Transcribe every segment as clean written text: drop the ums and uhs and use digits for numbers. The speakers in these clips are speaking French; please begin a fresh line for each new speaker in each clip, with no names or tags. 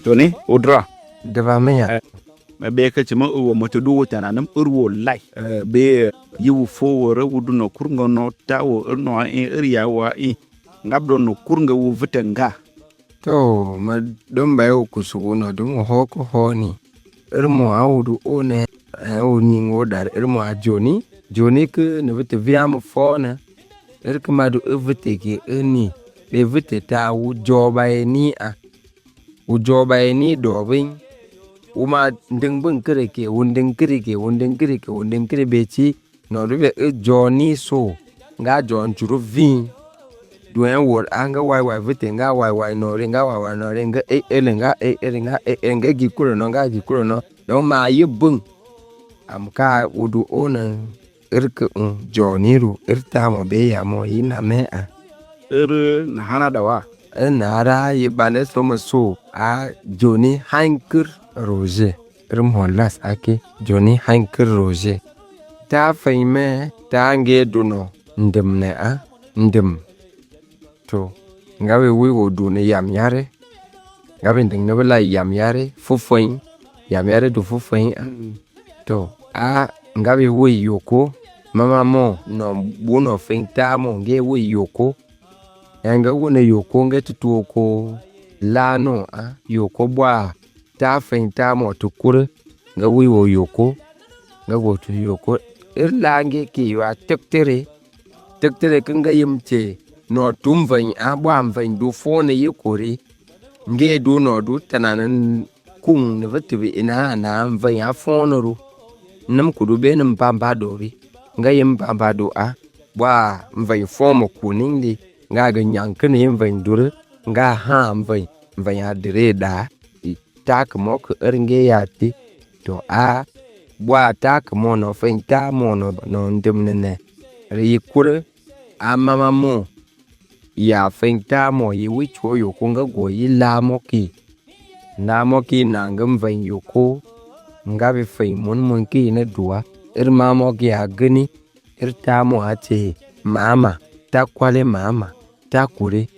to ni udra
da ba menya
be ka chima uwo moto du tana nam urwo lai be yiwu fo re wudu no kurgo no tawo no area wa ngabdo no kurga wu vitenga
to ma don bayo kusugo no dum hoko honi irmo awudu one awuni ngodar irmo joni ke ne vite viam fona irkma du evite ke eni be vite ta wu joba ni a wu joba ni do bin uma ndingbin kireke wundin kireke beci no rube joni so nga jon churu vin duen wor anga wai vite nga wai no ringa wai no ringa elenga gikuro no don ma yibun amka wudu ona irke joni ru irta mo be ya mo ina me a
na hana dawa
na ra yibane so a joni hankur Roger irmholas ake Johnny Hanker Roger ta faime ta nge duno ndim ne a ndim to ngawe wi wo dune yam yare ngabe nding ne bela yam yare fufoin yam yare du fufoin to a ngabe wi yoko mama mo no buno fenta mo nge wi yoko yanga wona yoko nge tutuko lano a yoko bwa ta fenta mo tukure nga wiwo yoko nga gotu yoko irlange ki wa tektere kanga yimche no tumvan abwam van du fone yikori nge du no du tananan kun ne vatibi ina na van ya fonoru nam kudu be nam pamba dori nga yim pamba do a bwa van fomo kunindi nga ga nyankene yim van dur nga ha van ya direda tak mo ko ernge yati to a bwa tak mo no fenta mo no ndimne ri kure a mama mo ya fenta mo yi wicho yo kunga go yi la mo ki na ngam van yoko ngabe fai mun ki na duwa irma mo ki agani irta mo ate mama ta kwale mama ta kure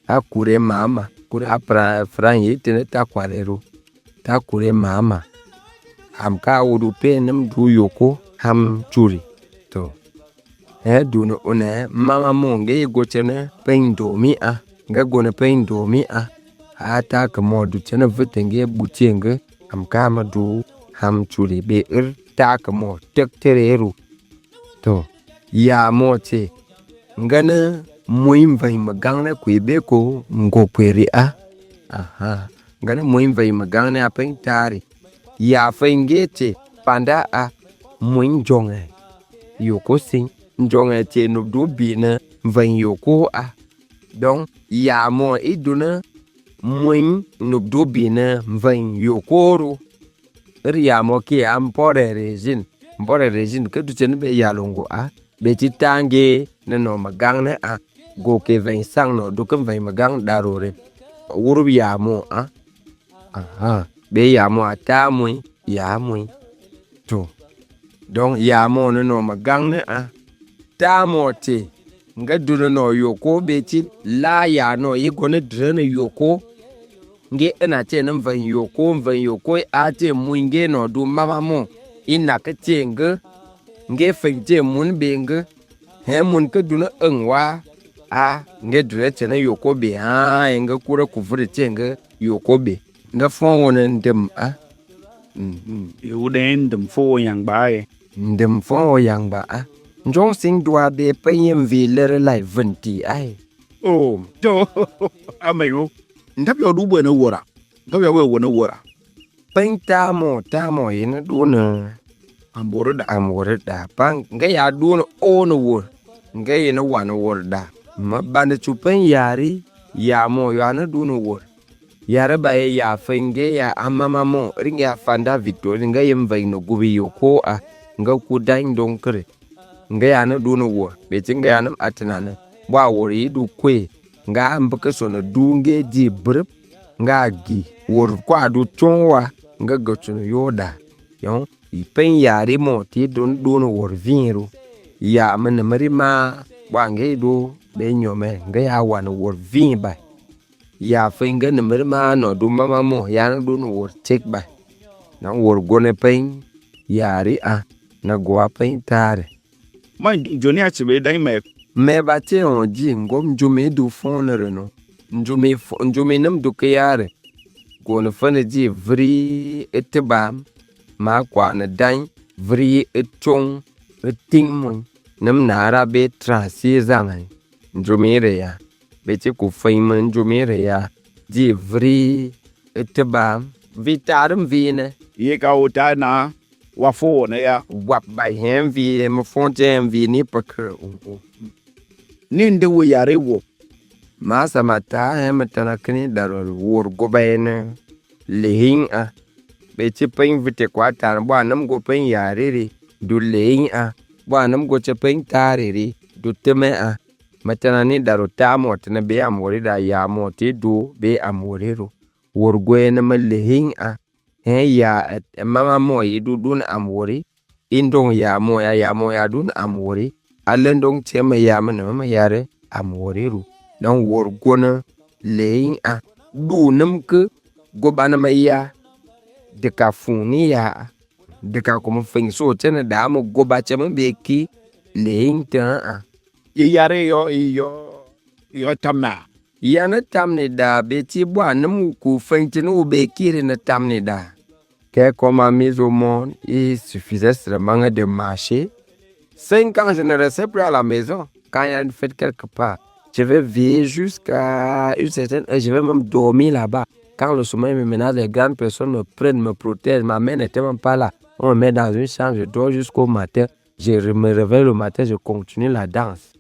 akure mama kure apra fran yitene ta kwalero ta kure mama amka wudu pe nam du yoko ham churi to du no one mama monge gochene pendo mi a nga gona pendo mi a ta ka modu chene vitenge buchenge amka ma du ham churi be ta ka mo tektereru to ya moche ngana muimvai magana kuibe ko ngokweri a aha ngana muimvai magana apentari ya fengete panda a muinjonge yoko sing njonge che no dobina van yoko a donc ya mo iduna muin no dobina van yokoro ya mo ki ampore rezin ke du chen be yalongo a be titange no magang a go ke ven sang no du kan ven magang darore wuru ya mo a aha be ya mo ata mu ya mu to donc ya mo no magang a ta mo te nga du no yoko be ti la ya no yi go ne drene yoko nge ina ce nan ven yoko a te mu nge no du mama mo ina ka ce nge fengje mun benga he mun ka duna wa a nge dure tena yoko be ha nga kura kuvure tenga yoko be nga fon wonen ndem a
uden ndem fo yang bae
ndem fo yang ba a njong sing dwa be payem viler lai venti ai
oh to amigo ndap yo du bueno wora ndap yo bueno wora
penta mo ta mo ina duna amore da pang nga ya duno ono wor nga yena wana wor da ma bande chupen yari ya mo yana duno wor yara ba ya fenge ya amama mo ring ya fanda victory nga yem vai no gubi yoko a nga ku dain don kre nga yana duno wor be tinga yana atanana wa wor yi du kwe nga ambaka sona dunge di brep nga gi wor kwa du chonwa nga gochuno yoda yon ipen yari mo ti don wor vinru ya mana marima wange do be nyome nga ya wan wor vin ba ya finga ne merma no du mama mo ya na du no wor check ba na wor gone pen yari a na gwa pen tare
Ma Johnny a chebe dai
me ba te on ji ngom jume du fonere no njume nam du kayare gone fane ji vri etbam ma kwa na dan vri etong etingmon nam nara be trasi zangai njumire ya beti ku faiman njumire ya di vri etba vitarum vine
ye ka ota na wa fo na ya
wap by hem vi mo fonte hem vi ni pakr
ni nde wo yare wo
masa mata hem tanakni darol wor gobayne lehin a beti pen vite kwata bo anam go pen yariri du lehin a bo anam go che pen tariri du teme a matana ni daro tamo tana be amori da ya moti do be amorero worgwe na malehin a ya mama mo yidu dun amori indong ya mo ya dun amori alendong chema ya mama yare amorero dan worgona lehin a du namke gobana maya de ka funi ya de ka como fin so tena da mo goba chema be ki lehin ta a
ye yare yo tamna
yana tamne da beti bwa nam ku fentinu be kire na tamne da que comme a mise au monde il suffisait seulement de marcher 5 ans je ne restais plus à la maison quand il y a une fête quelque part je vais veiller jusqu'à une certaine heure je vais même dormir là-bas quand le sommeil me menace les grandes personnes me prennent me protègent ma mère n'était même pas là on me met dans une chambre je dors jusqu'au matin je me réveille le matin je continue la danse.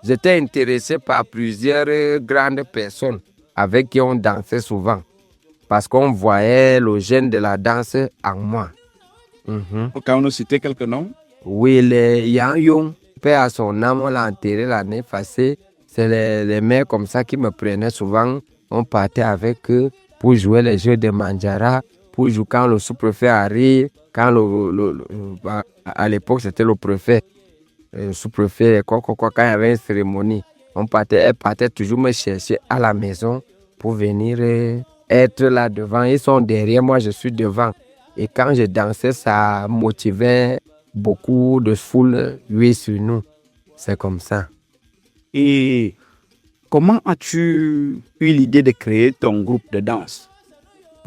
J'étais intéressé par plusieurs grandes personnes avec qui on dansait souvent. Parce qu'on voyait le gène de la danse en moi.
Quand on citait quelques noms?
Oui, les Yang Yong, père à son âme, on l'a enterré l'année passée. C'est les mères comme ça qui me prenaient souvent. On partait avec eux pour jouer les jeux de Manjara, pour jouer quand le sous-préfet arrive, quand à l'époque c'était le préfet. Sous-préfet, quand il y avait une cérémonie, elle partait toujours me chercher à la maison pour venir être là devant. Ils sont derrière moi, je suis devant. Et quand je dansais, ça motivait beaucoup de foule, lui sur nous. C'est comme ça.
Et comment as-tu eu l'idée de créer ton groupe de danse?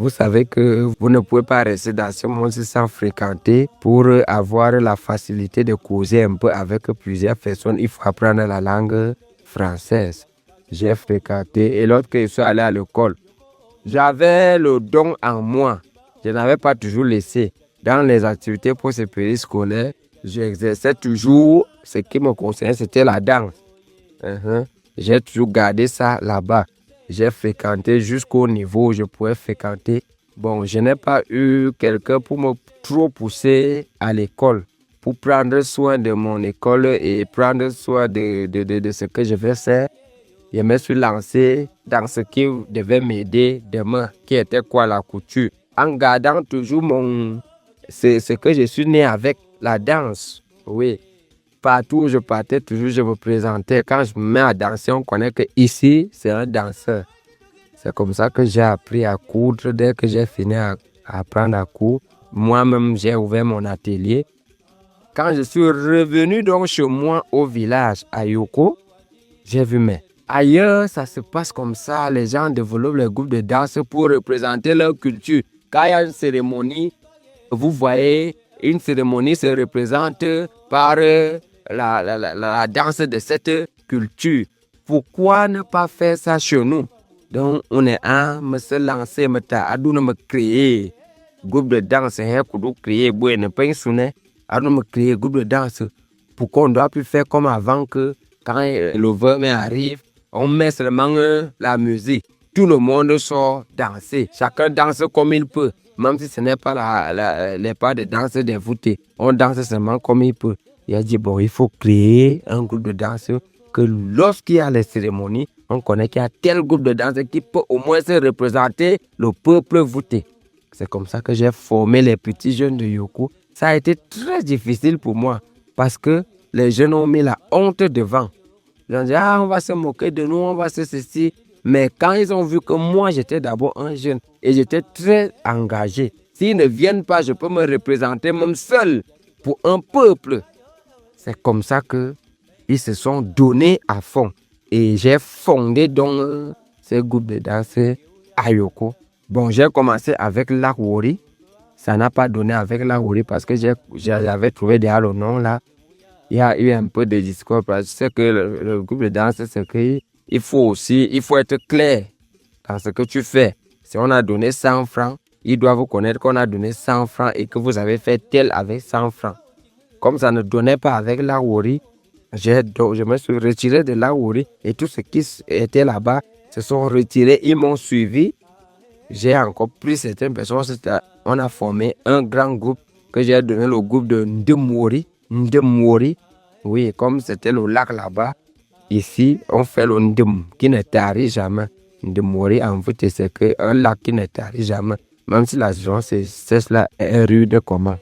Vous savez que vous ne pouvez pas rester dans ce monde sans fréquenter pour avoir la facilité de causer un peu avec plusieurs personnes. Il faut apprendre la langue française. J'ai fréquenté et lorsque je suis allé à l'école, j'avais le don en moi. Je n'avais pas toujours laissé. Dans les activités pour ce périscolaire, j'exerçais toujours ce qui me concernait, c'était la danse. J'ai toujours gardé ça là-bas. J'ai fréquenté jusqu'au niveau où je pouvais fréquenter. Bon, je n'ai pas eu quelqu'un pour me trop pousser à l'école, pour prendre soin de mon école et prendre soin de ce que je vais faire. Je me suis lancé dans ce qui devait m'aider demain, qui était quoi la couture. En gardant toujours ce que je suis né avec, la danse. Oui. Partout où je partais, toujours je me présentais. Quand je me mets à danser, on connaît que ici, c'est un danseur. C'est comme ça que j'ai appris à coudre. Dès que j'ai fini à apprendre à coudre, moi-même, j'ai ouvert mon atelier. Quand je suis revenu donc chez moi au village, à Yoko, j'ai vu, mais ailleurs, ça se passe comme ça. Les gens développent les groupes de danse pour représenter leur culture. Quand il y a une cérémonie, vous voyez, une cérémonie se représente par la danse de cette culture. Pourquoi ne pas faire ça chez nous? Donc, on est à me se lancer, me créer groupe de danse, créer, groupe de danse. Pourquoi on doit plus faire comme avant que quand le verbe arrive, on met seulement la musique. Tout le monde sort danser. Chacun danse comme il peut. Même si ce n'est pas les pas de danse dévoutée. On danse seulement comme il peut. Il a dit, bon, il faut créer un groupe de danse que lorsqu'il y a les cérémonies, on connaît qu'il y a tel groupe de danse qui peut au moins se représenter le peuple voûté. C'est comme ça que j'ai formé les petits jeunes de Yoko. Ça a été très difficile pour moi parce que les jeunes ont mis la honte devant. Ils ont dit, on va se moquer de nous, on va se ceci. Mais quand ils ont vu que moi, j'étais d'abord un jeune et j'étais très engagé, s'ils ne viennent pas, je peux me représenter même seul pour un peuple. C'est comme ça qu'ils se sont donnés à fond. Et j'ai fondé donc ce groupe de danse à Yoko. Bon, j'ai commencé avec Lakwori. Ça n'a pas donné avec Lakwori parce que j'avais trouvé déjà le nom là. Il y a eu un peu de discours parce que le groupe de danse, c'est qu'il faut être clair dans ce que tu fais. Si on a donné 100 francs, ils doivent connaître qu'on a donné 100 francs et que vous avez fait tel avec 100 francs. Comme ça ne donnait pas avec Lakwori, je me suis retiré de Lakwori et tous ceux qui étaient là-bas se sont retirés. Ils m'ont suivi. J'ai encore pris certaines personnes. On a formé un grand groupe que j'ai donné le groupe de Ndemwori. Oui, comme c'était le lac là-bas. Ici, on fait le Ndem qui ne tarit jamais. Ndemwori, en fait, c'est un lac qui ne tarit jamais. Même si la saison, c'est cela est rude comment.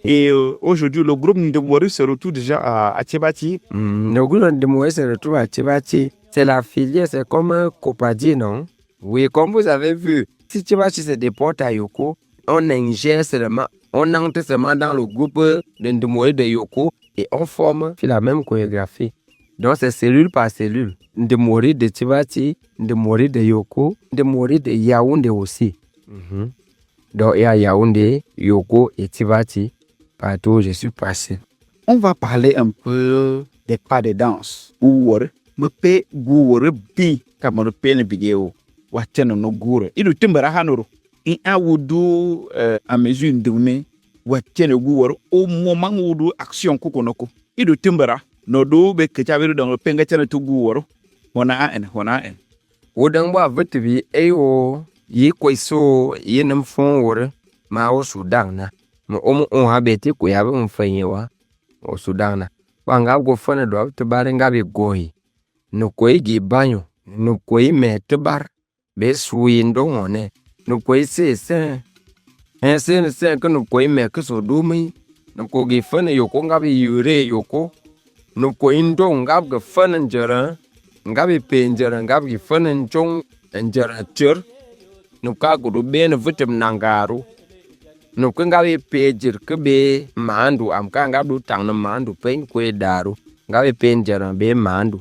Et aujourd'hui, le groupe Ndemwori se retrouve déjà à Tchébati.
Le groupe Ndemwori se retrouve à Tchébati. C'est la filière, c'est comme un Copadi, non? Oui, comme vous avez vu, si Tchébati se déporte à Yoko, on ingère seulement, on entre seulement dans le groupe de Ndemwori de Yoko et on forme la même chorégraphie. Donc c'est cellule par cellule. Ndemwori de Tchébati, Ndemwori de Yoko, Ndemwori de Yaoundé aussi. Donc il y a Yaoundé, Yoko et Tchébati. Partout où je suis passé.
On va parler un peu des pas de danse. Gouwore, me pe gouwore bi, comme on peut le bigéo. Watchen no goure. Il timbera hanoro. In awudu à mesure donnée, watchen gouwore au moment où action kokonoko. Il timbera. No do be que t'avais dans le pengatchen to gouwore. Hona en.
Odang wa vetvi eyo yi kwaiso yi nam fon wore ma o Sudan na. Ma on habete ko yabe mfanyewa o Sudan na. Wanga go fone do te bare ngabe goyi. No koi gi banyo, no koi me te bar. Be suyi ndongone. No koi se. En se que no koi me que so dumi. No ko gi fone yoko ngabe yure yoko. No koi ndong ngabe fone njera. Ngabe penjera ngabe gi fone njong njera tur. No ka go do be no vitem nangaru. No ngabe pejir ke be mandu am ka ngabe tang na mandu pen kwe daru. Ngabe penjera be mandu.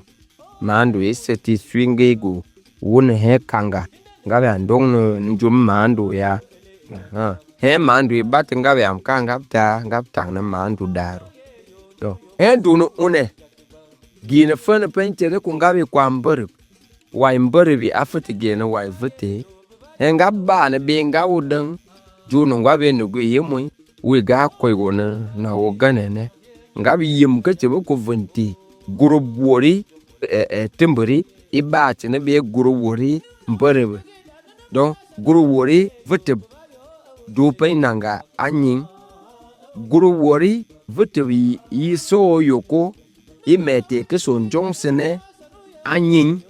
Mandu iseti swinge go. Wun he kanga. Ngabe andong no njum mandu ya. He mandu bat ngabe am ka ngabe tang na mandu daru. So, he do no une. Gina fana penjere ko ngabe kwa mbere. Wa mbere bi afete gena wa vete. He ngabe ba na be ngabe udang. Juno ngabe no go yemu. We ga koy wona na wo ganene. Ngabe yem ka chebe ko venti. Guru bori timberi ibati ne be guru wori mberebe. Donc guru wori vete do pe nanga anyin. Guru wori vete yi so yoko imete ke son jongsene anyin.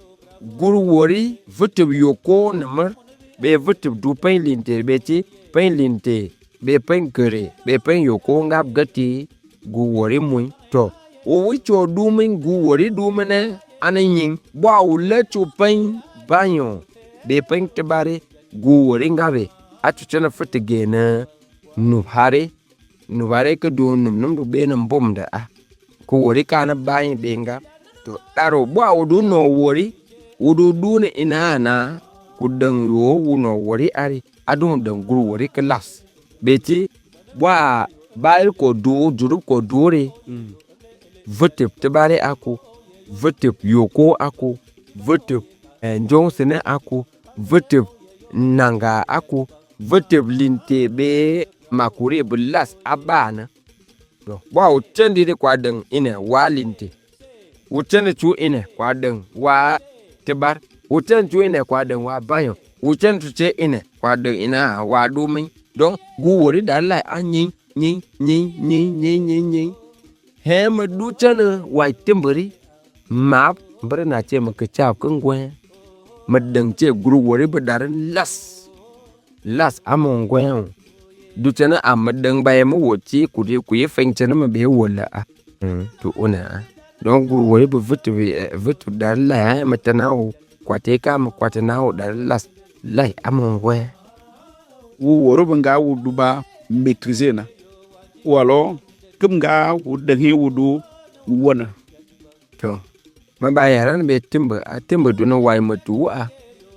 Guru wori vete yoko namer be vete do pe linte beti pe linte be pen kere be pen yoko ngab gati gu wori muy to o wicho dumin gu wori dumene anyin ba ule cho pen banyo be pen tebare gu wori ngabe atu chana fete gena nu bare ke do num do be nam bom da ko wori kana bayin benga to daro ba o do no wori o do dune inana ku dang ro no wori ari adun dang gu wori class beti wa bail ko do juru ko dore vote tebare ako vote yoko ako vote Johnson ako vote nanga ako vote linte be makure bulas abana do wa o tendi de kwa dang ine wa linte o tendi chu ine kwa dang wa tebar o tendi chu ine kwa dang wa bayo o tendi che ine kwa dang ina wa dumi donc gu wori dan lai anyin nyi he ma du chana wai timberi map bre na che ma ka chap kan gwe ma dang che guru wori ba dar las amon gwe du chana am ma dang bay ma wo chi ku ye fen chana ma be wola to ona Don gur wori bu vutu dar la ma tanao kwate ka ma kwatanao dar las lai amon we.
Wu woro benga wu duba maîtriser na. Ou alors comme ga wu dangi wu du wona.
To ma ba yaran be timba du na wai matu a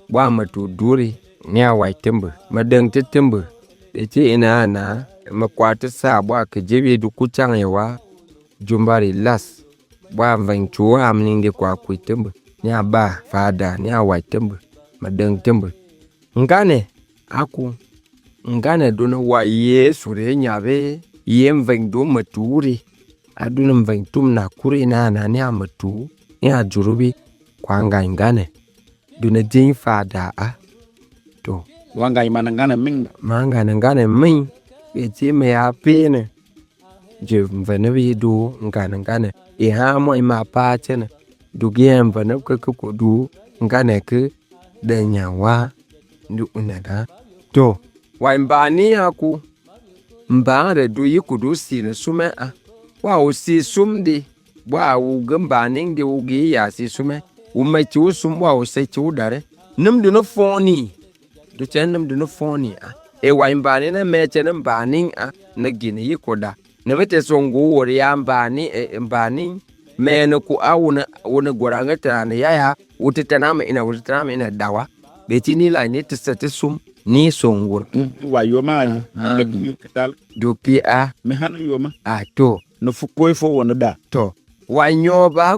wa matu duri ne a wai timba ma dang te timba de ce ina na ma kwata sa ba ka jebe du kuchang yawa jumbari las ba van chuwa amning de kwa ku timba ne a ba fada ne a wai timba ma dang timba ngane aku ngane du na wai yesu re nyabe yem van du maturi aduna mvan tum na kuri na ne a matu ne a jurubi kwa ngane duna jin fada a to
Wanga imana ngana ming.
ngane min be ce me ya pene je mvane bi du ngane e ha mo ma pa chene du ge mvane ko du ngane ke de nyawa ndu unaga to wa mbani aku mbare du yikudu si na sume a wa o si sumdi wa u gamba ning de u gi ya si sume u ma chu sum wa o se chu dare num du no foni du chen num du no foni a e wa mbani na me chen mbani a na gine yikoda na vete songo wori ya mbani me na ku a wona goranga tana ya utitana me ina dawa be tini la ni tsate sum ni songo
Wa yoma katal
du pi a
me hanu yoma.
a to
No fukoi fo wona da.
to wa nyoba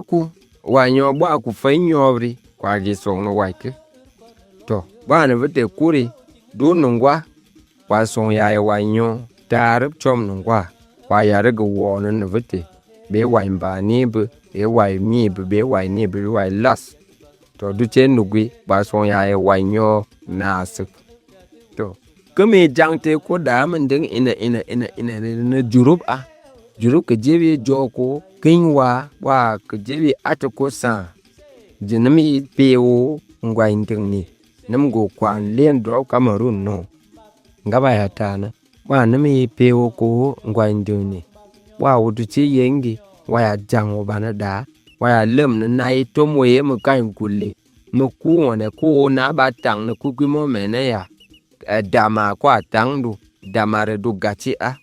ku fa nyobri kwa gi song no wa ke to ba na vete kuri du nungwa kwa song ya wa nyo tarab chom nungwa kwa ya re go won na vete be wa mba ni bu e wa mi bu be wa ni bu wa las to du chen nugwi ba song ya wa nyo na su to kame jangte ko da man ding ina jurub a jurub ke jebi joko kinwa wa ke jebi atako sa jinami pewo ngwa inding ni nam go kwan len do Cameroon no ngaba ya tana wa nami pewo ko ngwa inding ni wa wudu ci yengi wa ya jango bana da wa ya lem na nai tomo ye mu kan kulle mu ku wona ko na ba tang na ku mo mene ya dama kwa tangdu damare du gachi a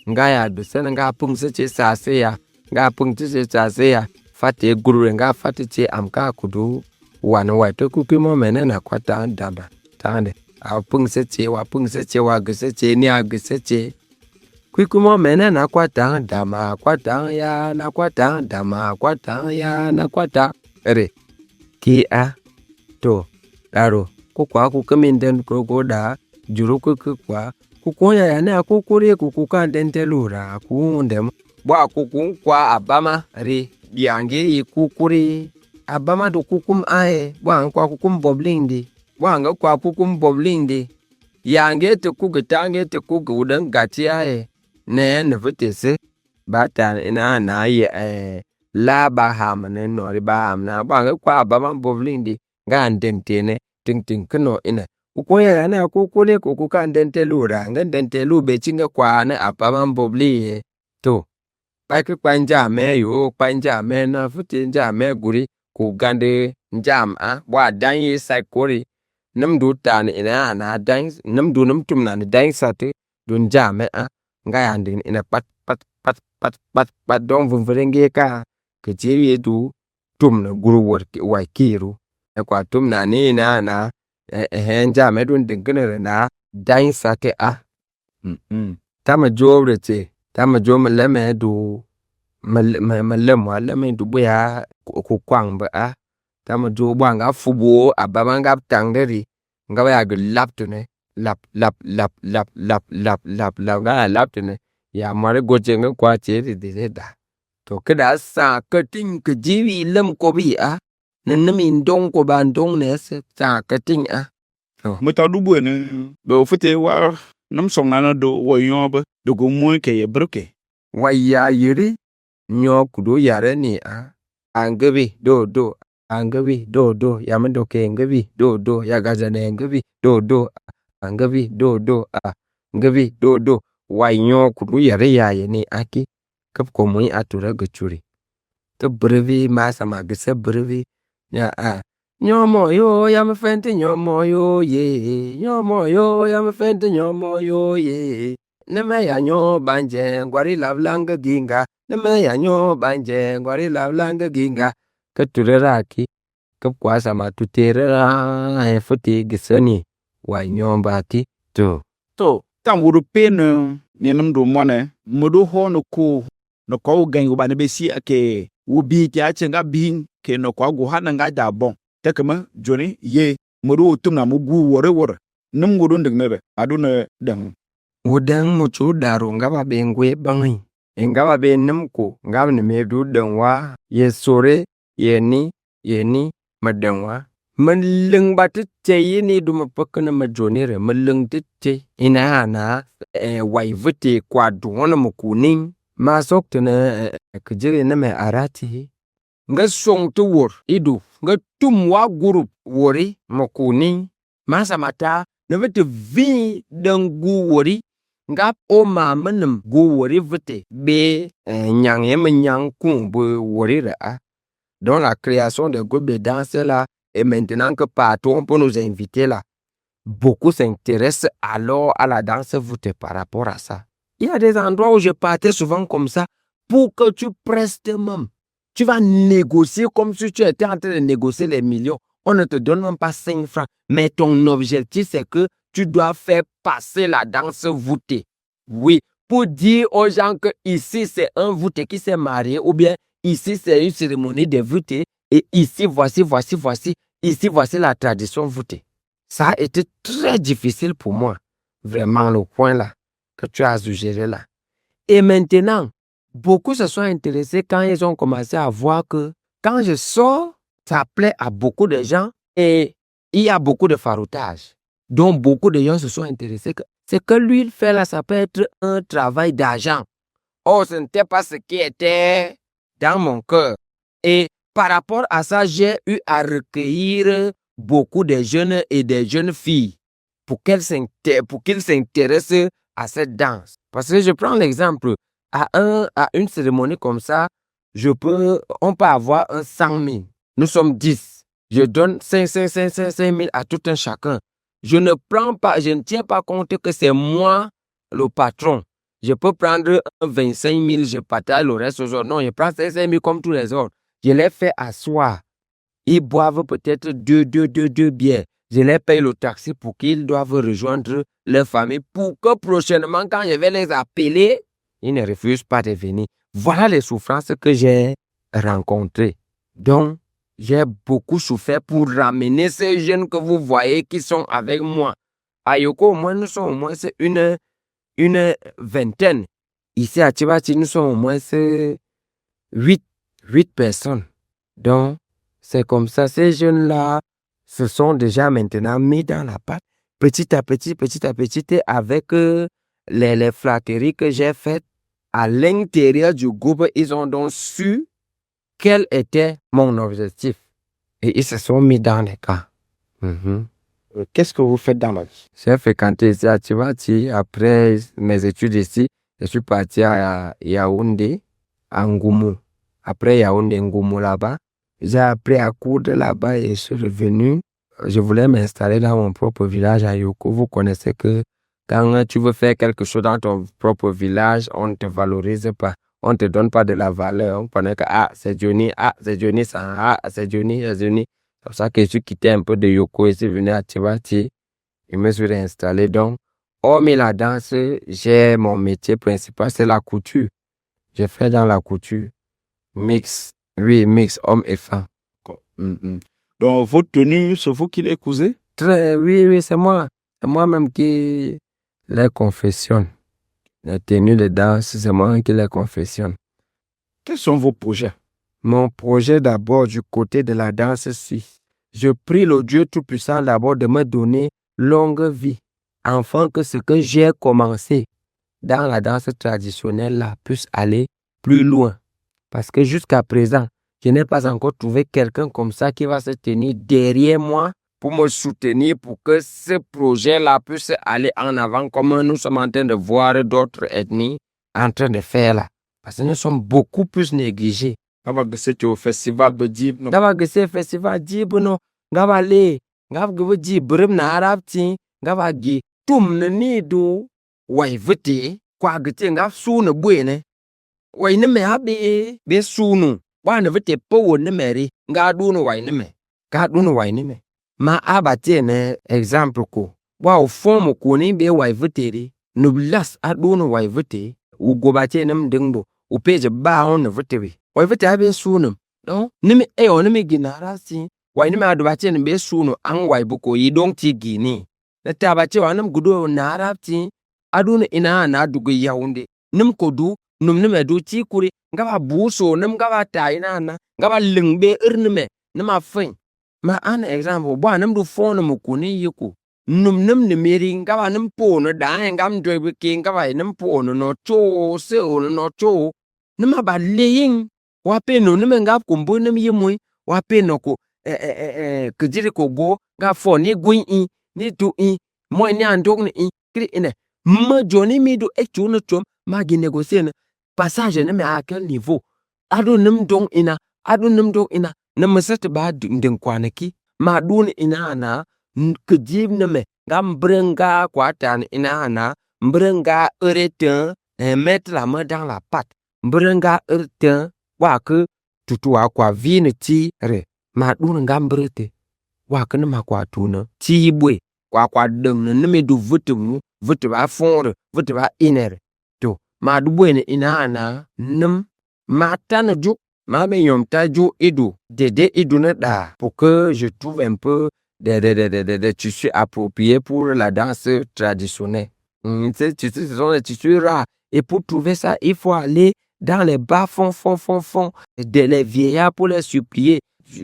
ngaya du sen nga pung se che sa se ya nga pung se sa se ya fate guru nga fate che amka kudu wana wa to ku mo mene na kwa ta dama tande a pung se che wa gse che ni a gse che ku mo mene na kwa ta dama kwa ta ya na kwa ta dama kwa ta ya na kwa ta ere ki a to daro ko kwa ku kamin den ko da juru ku kwa ku ko ya na ku kure ku kan den telura ku ndem ba ku kwa abama re biange yi ku kure abama do ku kum ae ba kwa ku kum boblindi ba nga kwa ku kum boblindi yange te ku gitange te ku gudan gati ae ne ne vitese ba ta ina na ye la ba ham ne no ri ba ham na ba nga kwa abama boblindi ga den tene ting kno ina ku ya na ku le ku kan den telura ngan den telu be chinga kwa na apama bobli to ba ke kwanja me na futi nja me guri ku gande njam a wa dan yi sai kori nam du ta ni ina na dan nam du nam tum na ni dan sa te dun jam a nga ya ndin ina pat don vun vrenge ka ke jeri du tum na guru wor wa kiru kwa tum na ni na henja me dun dingene na dan sa ke a tama jobre te tama jo me me du me du ya ku kwang ba a tama jo bwa nga fubo abama nga tang de ri nga ya gu lap tu ne lap ga lap tu ne ya mare go che nga kwa che de da to ke da sa ke ting ke jiwi lem ko bi a nên mình đông của bạn đông nè sẽ trả cái tình à
Mo ta du bu ne be fute wa nam song na do wo yoba do go mo ke ye broke.
waya yiri nyo kudo yare ni a angabi do angabi do ya mendo ke angabi do ya gazane angabi do angabi do a angabi do wai nyo kudo yare ya ye ni aki kap ko mu atura gachuri te brevi masa magese brevi ya nyomo yo ya me fente nyomo yo ye nyomo yo ya me fente nyomo yo ye neme ya nyo banje ngwari lavlanga ginga neme ya nyo banje ngwari lavlanga ginga ke turera ki ke kwasa matutera efoti gisani wa nyomba ti to
Tam wuru pen ni num do mone mudu ho no ko gan wo ba ne besi ake wo bi ti a chenga bin ke no ko go hana nga da bon te kama joni ye mudu tum na mugu wore num gudu ndignere aduna dan
Wudang mucu daru ngaba be ngwe bangi. Ngaba be nimko ngaba ne me du dengwa ye sore ye ni madengwa. Meleng batit che ni du mapakana majonere meleng tite ina na wai vete kwa duwana mukuning masok tene kejere na me arati nga song tu wor idu nga tum wa gurup wori mukuning masa mata na vete vi dengu wori ngap o ma menem gu wori vete be nyang ye nyang kung bu wori ra. Dans la création de groupes de danse là et maintenant que partout on peut nous inviter là, beaucoup s'intéressent alors à la danse voûtée par rapport à ça. Il y a des endroits où je partais souvent comme ça pour que tu prestes même. Tu vas négocier comme si tu étais en train de négocier les millions. On ne te donne même pas 5 francs. Mais ton objectif, c'est que tu dois faire passer la danse voûtée. Oui, pour dire aux gens que ici, c'est un voûté qui s'est marié ou bien ici, c'est une cérémonie de voûté et ici, voici, ici, voici la tradition voûtée. Ça a été très difficile pour moi. Vraiment, le point là que tu as suggéré là. Et maintenant, beaucoup se sont intéressés quand ils ont commencé à voir que quand je sors, ça plaît à beaucoup de gens et il y a beaucoup de faroutage. Donc, beaucoup de gens se sont intéressés. C'est que lui, il fait là, ça peut être un travail d'argent. Oh, ce n'était pas ce qui était dans mon cœur. Et par rapport à ça, j'ai eu à recueillir beaucoup de jeunes et des jeunes filles pour qu'ils s'intéressent à cette danse. Parce que je prends l'exemple, à une cérémonie comme ça, on peut avoir un 100 000. Nous sommes 10. Je donne 5 000 à tout un chacun. Je ne tiens pas compte que c'est moi le patron. Je peux prendre un 25 000, je partage le reste aujourd'hui. Non, je prends 5 000 comme tous les autres. Je les fais asseoir. Ils boivent peut-être deux bières. Je les paye le taxi pour qu'ils doivent rejoindre leur famille pour que prochainement, quand je vais les appeler, ils ne refusent pas de venir. Voilà les souffrances que j'ai rencontrées. Donc, j'ai beaucoup souffert pour ramener ces jeunes que vous voyez qui sont avec moi. À Yoko, au moins, nous sommes au moins une vingtaine. Ici à Tibati, nous sommes au moins 8 personnes. Donc, c'est comme ça, ces jeunes-là se sont déjà maintenant mis dans la pâte, petit à petit, et avec les flatteries que j'ai faites à l'intérieur du groupe, ils ont donc su quel était mon objectif. Et ils se sont mis dans les cas.
Qu'est-ce que vous faites dans la vie?
J'ai fréquenté ici à Tibati. Après mes études ici, je suis parti à Yaoundé, à Ngoumou. Après Yaoundé, Ngoumou là-bas, j'ai appris à coudre là-bas et je suis revenu. Je voulais m'installer dans mon propre village à Yoko. Vous connaissez que quand tu veux faire quelque chose dans ton propre village, on ne te valorise pas. On ne te donne pas de la valeur. On connaît que c'est Johnny, ça, c'est Johnny. C'est pour ça que je suis quitté un peu de Yoko et je suis venu à Tibati. Je me suis réinstallé. Donc, hormis la danse, j'ai mon métier principal, c'est la couture. Je fais dans la couture. Mix, hommes et femmes.
Donc, votre tenue, c'est vous qui les cousez?
Oui, c'est moi. C'est moi-même qui les confectionne. La tenue de danse, c'est moi qui les confectionne.
Quels sont vos projets?
Mon projet d'abord du côté de la danse, si je prie le Dieu Tout-Puissant d'abord de me donner longue vie, afin que ce que j'ai commencé dans la danse traditionnelle là puisse aller plus loin. Parce que jusqu'à présent, je n'ai pas encore trouvé quelqu'un comme ça qui va se tenir derrière moi pour me soutenir pour que ce projet-là puisse aller en avant comme nous sommes en train de voir d'autres ethnies en train de faire là. Parce que nous sommes beaucoup plus négligés.
Ngaba gese cho festival be jib no.
Ngaba gese festival jib no. Ngaba le. Ngaba gebe jib brem na arab ti. Ngaba gi tum ne ni do. Wai vete. Kwa gete ngaba su ne bwe ne. Wai ne me habi. Be su no. Wa ne vete po ne meri. Nga du no wai ne me. Nga du no wai ne me. Ma abate ne example ko. Wa o form ko ni be wai vete ri. Nublas adu no wai vete. U gobate nem dingbo. U peje ba on ne vete wi. Wai vete abe su no. No. Nimi o nimi ginara si. Wai nimi adu bate ne be su no. Ang wai buko yi dong ti gini. Na tabache wa nem gudo na arab ti. Adu ne ina na adu ge yaunde. Nim kodu. Num nime du ti kuri. Ngaba buso nem ngaba ta ina na. Ngaba lingbe irnime. Nima fin. Ma an example. Ba nem du phone mo kuni yiku. Num nem ne meri ngaba nem po no da ngam dwe ke ngaba nem po no cho se no cho. Nima ba leyin. Wa pe no nime ngab kumbu nem yemui. Wa pe no ko kujiri ko go ga fo ni gwin i ni tu i mo ni andok ni kri ine ma joni mi do e chu no chom ma gi negocier ne passage ne me a quel niveau adu nem dong ina na mesete ba ndin kwanaki ma du ni ina na kujib ne me gam brenga kwata ni ina na brenga erete mettre la main dans la pâte brenga erete wa ke tutu akwa vi ne ti re ma du ngam brete wa ke ne ma kwa tu ne ti bwe kwa deng ne me du vutu ba fond vutu ba iner to ma du bwe ne ina na nem ma tan ju ma me yom ta ju edu dede edu ne da pour que je trouve un peu de tissus appropriés pour la danse traditionnelle. Ce sont des tissus rares et pour trouver ça il faut aller dans les bas fonds de les vieillards pour les supplier.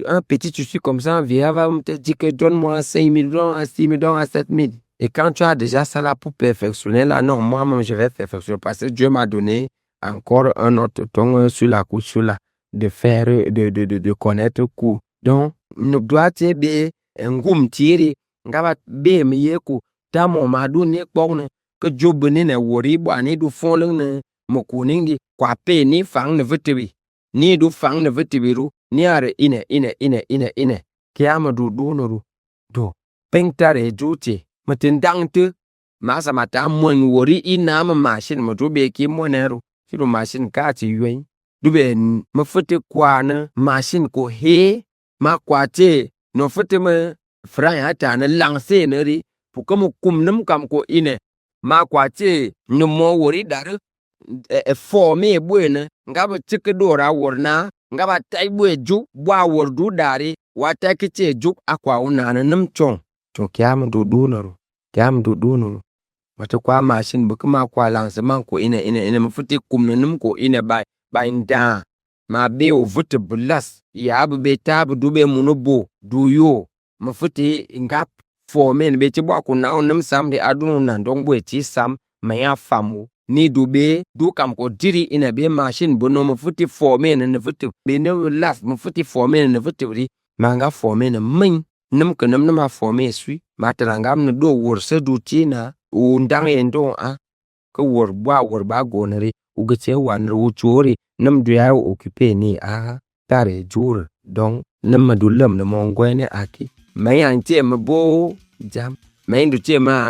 Un petit tissu comme ça, un vieillard va te dire que donne-moi 5 000 $, à 6 000 $, à 7 000. Et quand tu as déjà ça là pour perfectionner, là, non, moi-même, je vais perfectionner parce que Dieu m'a donné encore un autre ton sur la couche, là, de faire, de connaître coup. Donc, nous doit te be, un goum tiri, ngaba be miyeku, ta mon madou ne kpong que Dieu bene ne wori bo ani du fond ne mokuning di kwa pe ni fang ne vetebi. Ni du fang ne vetebiru. Ni are ine kiama du noru do pengtare juti matindang te masa mata mon wori ina ma machine mo do be ki monero fido machine ka ti yuen du be ma fete kwa na machine ko he ma kwa te no fete me fra ya ta na lancer ne ri pour que mo kum nam kam ko ine ma kwa te no mo wori dar former buena ngaba tike dora worna ngaba tai bwe ju bwa wordu dari wata kiche ju akwa unana nam chong to kyam du noru wata kwa machine bu kuma kwa lancement ko ina mfuti kumna nam ko ina ba inda ma be o vutu bulas ya bu be tabu du be munobo du yo mfuti ngap formen be ti bwa ko na nam sam de adu na ndong bwe ti sam maya famu ni du be du kam ko diri ina be machine bono mo futi formen ne futi be ne las mo futi formen ne futi ri manga formen min nim ko nim ma formen sui matrangam ne do wor se du tina u ndang endo ko wor ba gonari u getse wan ru chori nim du ya occuper ni tare jur donc nim ma du lam ne mon gwene aki mayan tie me bo jam mayin du tie ma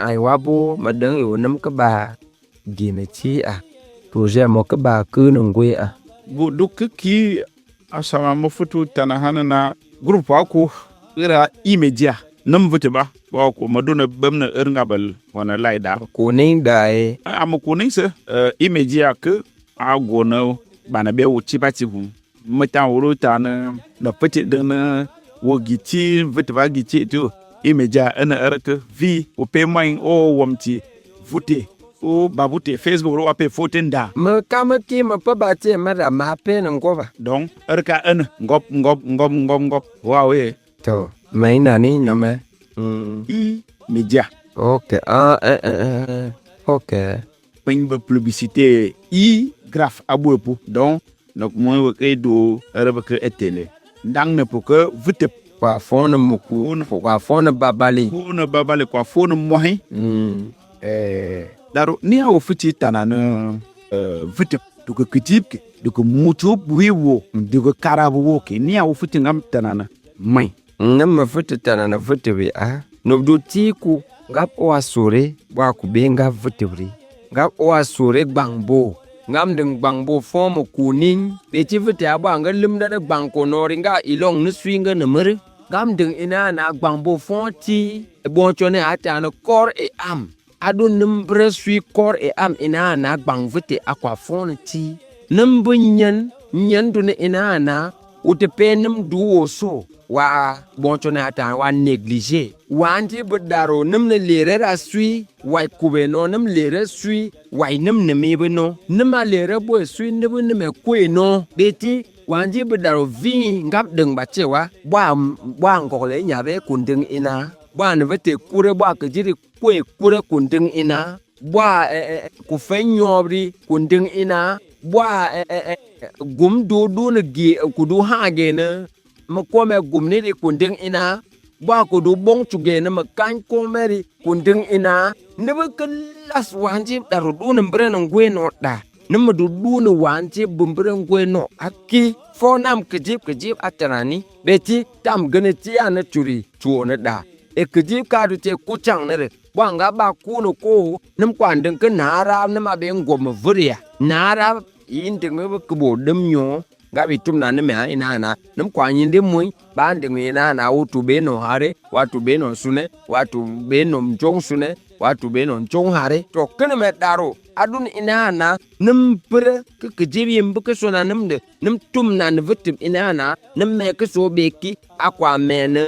ai wabo madang yo nim ka ba gine chi projet mo ka ba ku ngwe
Bu duk ki asama mo futu tanahana na groupe ako ira immédiat nam vote ba ko maduna bamna ngabal wana laida
ko ning dai
am ko ning se immédiat que agona bana be wuti pati hu mata wuro tana na petit dana wo giti vote ba giti to immédiat ana araka vi o paiement o wamti voter o babute Facebook ro ape fotenda
me kamaki me pa ba tie ma da ma pe ngova
donc arka ngop wawe
to mai na ni nyame
media
OK OK
pin publicité graph abuepu donc moi we do araba que etele dang ne pour que vite
kwa fona muku kwa fona babali
kwa fona mohi daro ni a ofiti tanana vite duka kitip ke duka mutu buiwo duka karabu wo ke ni awu futi ngam tanana mai
Nama fete tanana fete we a. Nobdo tiku ngap oa sore wa kube ngap fete we. Ngap oa sore bangbo. Ngam deng bangbo form kuning. Beti fete aba nga limda de bangko nori nga ilong nuswinga na mere. Ngam deng ina na bangbo form ti. Bonchone ata na kor e am. Ado numbre sui kor e am ina na bang fete akwa form ti. Numbu nyan dune ina na utepe num duo so. Wa bonchone ata wa neglige wa anti bedaro num ne lere ra sui wa kube no num lere sui wa num ne mebe no num a lere bo sui ne bu ne me kwe no beti wa anti bedaro vi ngap deng ba chewa bwa ngole nya be kundeng ina bwa ne vete kure bwa ke jiri kure kundeng ina bwa ku fenyobri kundeng ina bwa gum do ne ge ku do ha ge ne ma kome gumni di kunding ina ba ko do bong chuge na ma kan kome di kunding ina ne ba kelas wanji daru du ne bre no gwe no da ne ma du ne wanji bumbre gwe no aki fo nam kejip atarani beti tam gane ti ana churi chuo na da e kejip ka du te kuchang ne re ba nga ba ku no ko nem kwan deng ke nara ne ma be ngom vria nara in deng ba ko bo dem nyo ga bi tum na ne me ina na num kwa nyin de mui ban de ina na u tu be no hare wa tu be no sune wa tu be no mjong sune wa tu be no jong hare to kana me daro adun ina na num pre ke jibi mbu ke so na num de num tum na ne vitim ina na num me ke so be ki akwa me ne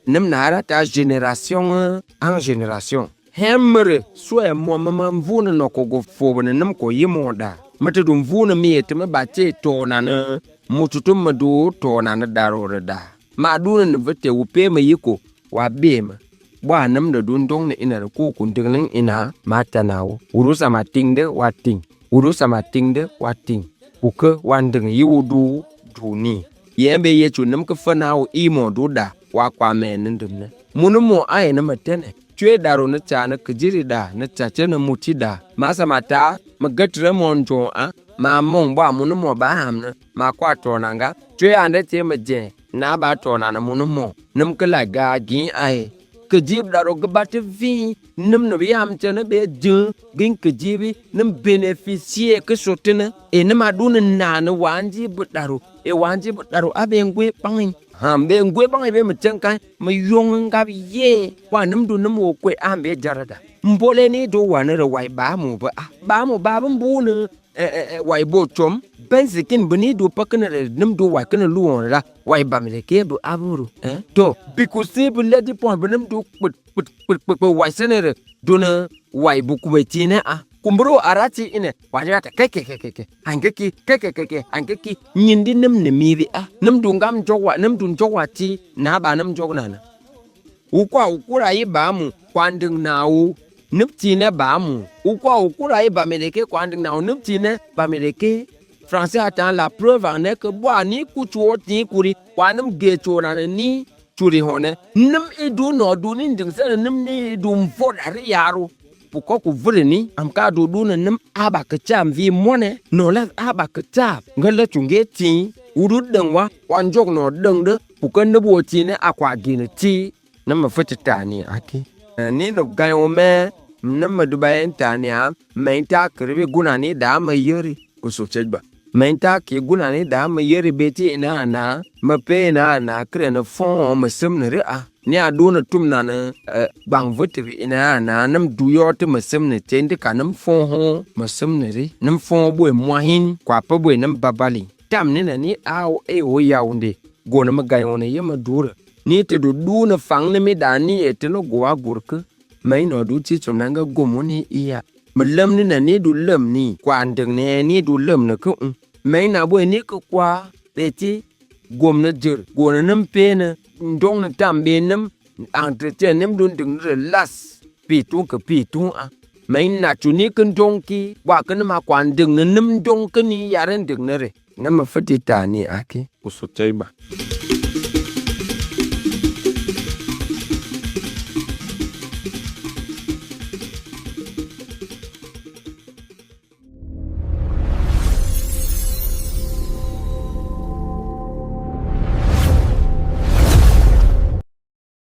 num na ra ta generation en generation hemre so e mo mama mvu no ko go fo ne num ko yimo da mata dum vuna mi te ma ba te to na ne mututum ma do to na na daro da ma du ne vete u pe ma yiko wa be ma bwa nam da dun dong ne ina ko kun ding ina mata nawo uru sama ting de wa ting uru sama ting de wa ting u ke wan ding yu du ni yembe ye chu nam ka fa nawo i mo du da wa kwa me nin dum ne munu mo ai na matene chwe daro na cha na kjiri da na cha che na muti da ma sama ta ma gatre mon jo a ma mong ba munu mo ba ham na ma kwa to na nga chwe ande che ma je na ba to na munu mo nam ka la ga gi ai kjib daro ga ba te vi nam no yam che na be je gin kjibi nam beneficier ke sotena e na ma du na na wanji bu daro e wanji bu daro abe ngwe pangin hambe ngwe bang be mchang kai ma yong ngap ye wa nam du nam wo kwe ambe jarada mbole ni do wa ne wai ba mu ba bu ne wai bo chom ben sikin bani do pakana nam do wa kana luon ra wai ba me ke bu aburu to bikusi bu ledi pon banam do put wai senere do na wai bu kubeti ne kumbro arati ine wajata keke angeki nyindi nem ne miri nem dungam jogwa nem dun jogwa ti na ba nem jogna na ukura yi ba mu kwanding nawo nipti ne ba mu ukura yi ba meleke kwanding nawo nipti ne ba meleke français attend la preuve en est que boa ni kuchuo ti kuri kwanum gecho na ni churi hone nem edu no du ni nding se nem ni dum fodari yaro puko ku vreni am ka do duna nam aba ka cham vi mone no la aba ka chap ngala chunge ti uru dengwa wanjok no deng de puko ne bo ti ne akwa gine ti nam fete tani aki ni no gayo me nam du bayen tani am menta krebe guna ni da ma yeri ko so chejba menta ki guna ni da ma yeri beti ina na ma pe na kre na fon ma sem ne re ni aduna tum na bang votri ina na nam duyo te masem ne tende ka nam fon ho masem ne ri nam fon boy mohin kwa pa boy nam babali tam ne na ni aw e o yaunde go na magay one yema dura ni te du na fang ne mi da ni e te no go agurka mai no du ti chom nanga gomo ni iya malam ni na ni du lam ni kwa ndeng ne ni du lam na ku mai na boy ni ku kwa beti gom na jir go na nam pe na ndong na tambe nam entretien nem dun ding las pi tu mai na chu ni kun dong ki wa kan ma kwan ding na nam dong kan ni yaran ding na re nam fa ti ta ni aki uso chaiba